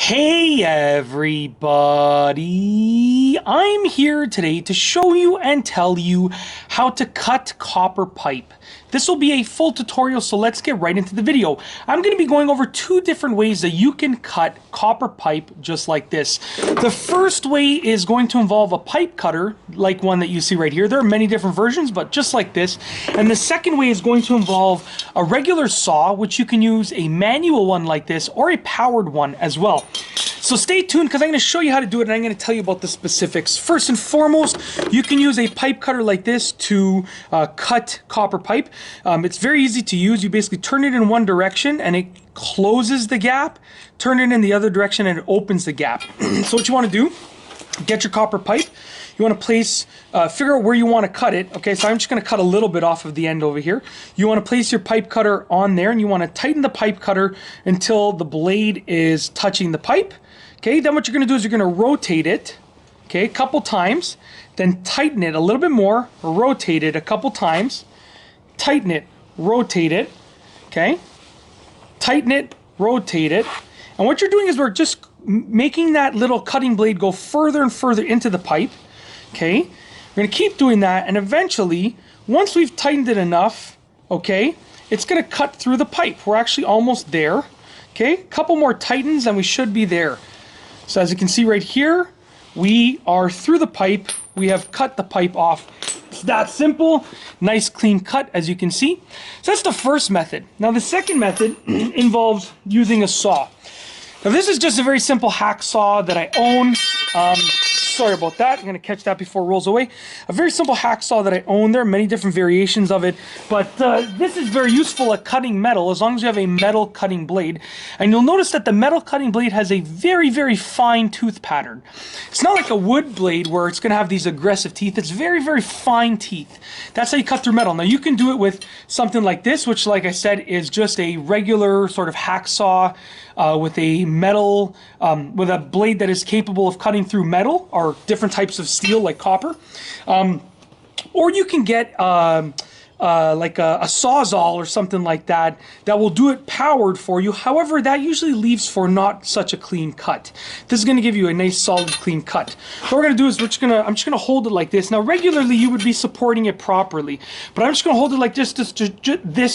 Hey everybody, I'm here today to show you and tell you how to cut copper pipe. This will be a full tutorial, so let's get right into the video. I'm going to be going over two different ways that you can cut copper pipe just like this. The first way is going to involve a pipe cutter, like one that you see right here. There are many different versions, but just like this. And the second way is going to involve a regular saw, which you can use a manual one like this or a powered one as well. So stay tuned because I'm going to show you how to do it and I'm going to tell you about the specifics. First and foremost, you can use a pipe cutter like this to cut copper pipe. It's very easy to use. You basically turn it in one direction and it closes the gap. Turn it in the other direction and it opens the gap. So what you want to do, get your copper pipe. You want to place, figure out where you want to cut it. Okay, so I'm just going to cut a little bit off of the end over here. You want to place your pipe cutter on there and you want to tighten the pipe cutter until the blade is touching the pipe. Okay, then what you're going to do is you're going to rotate it, okay, a couple times, then tighten it a little bit more, rotate it a couple times, tighten it, rotate it, okay, tighten it, rotate it, and what you're doing is we're just making that little cutting blade go further and further into the pipe, okay. We're going to keep doing that, and eventually, once we've tightened it enough, okay, it's going to cut through the pipe. We're actually almost there, okay, a couple more tightens and we should be there. So as you can see right here, we are through the pipe. We have cut the pipe off. It's that simple. Nice clean cut, as you can see. So that's the first method. Now the second method involves using a saw. Now this is just a very simple hack saw that I own. Sorry about that. I'm going to catch that before it rolls away. A very simple hack saw that I own. There are many different variations of it, but this is very useful at cutting metal as long as you have a metal cutting blade. And you'll notice that the metal cutting blade has a very, very fine tooth pattern. It's not like a wood blade where it's going to have these aggressive teeth. It's very, very fine teeth. That's how you cut through metal. Now you can do it with something like this, which like I said is just a regular sort of hack saw with a metal, with a blade that is capable of cutting through metal or different types of steel like copper. Or you can get like a Sawzall or something like that that will do it powered for you. However, that usually leaves for not such a clean cut. This is going to give you a nice solid clean cut. What we're going to do is I'm just going to hold it like this. Now regularly you would be supporting it properly, but I'm just going to hold it like this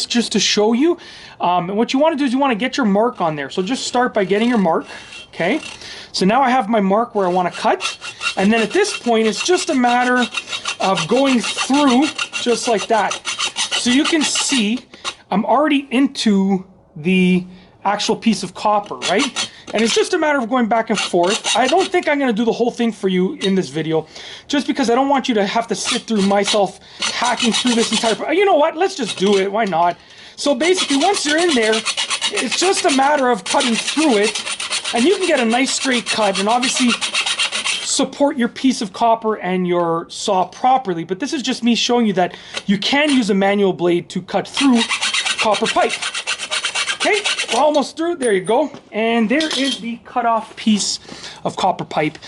just to show you. And what you want to do is you want to get your mark on there. So just start by getting your mark. Okay, so now I have my mark where I want to cut, and then at this point it's just a matter of going through just like that. So you can see I'm already into the actual piece of copper, right? And it's just a matter of going back and forth. I don't think I'm going to do the whole thing for you in this video, just because I don't want you to have to sit through myself hacking through this entire... You know what? Let's just do it. Why not? So basically, once you're in there, it's just a matter of cutting through it, and you can get a nice straight cut, and obviously support your piece of copper and your saw properly. But this is just me showing you that you can use a manual blade to cut through copper pipe. Okay, we're almost through. There you go. And there is the cut off piece of copper pipe.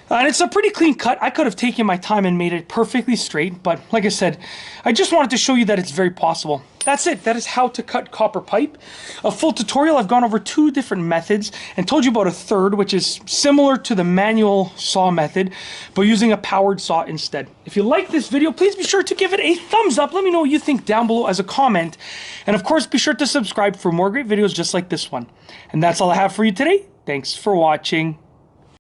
And it's a pretty clean cut. I could have taken my time and made it perfectly straight, but like I said, I just wanted to show you that it's very possible. That's it. That is how to cut copper pipe. A full tutorial. I've gone over two different methods and told you about a third, which is similar to the manual saw method, but using a powered saw instead. If you like this video, please be sure to give it a thumbs up. Let me know what you think down below as a comment. And of course, be sure to subscribe for more great videos just like this one. And that's all I have for you today. Thanks for watching.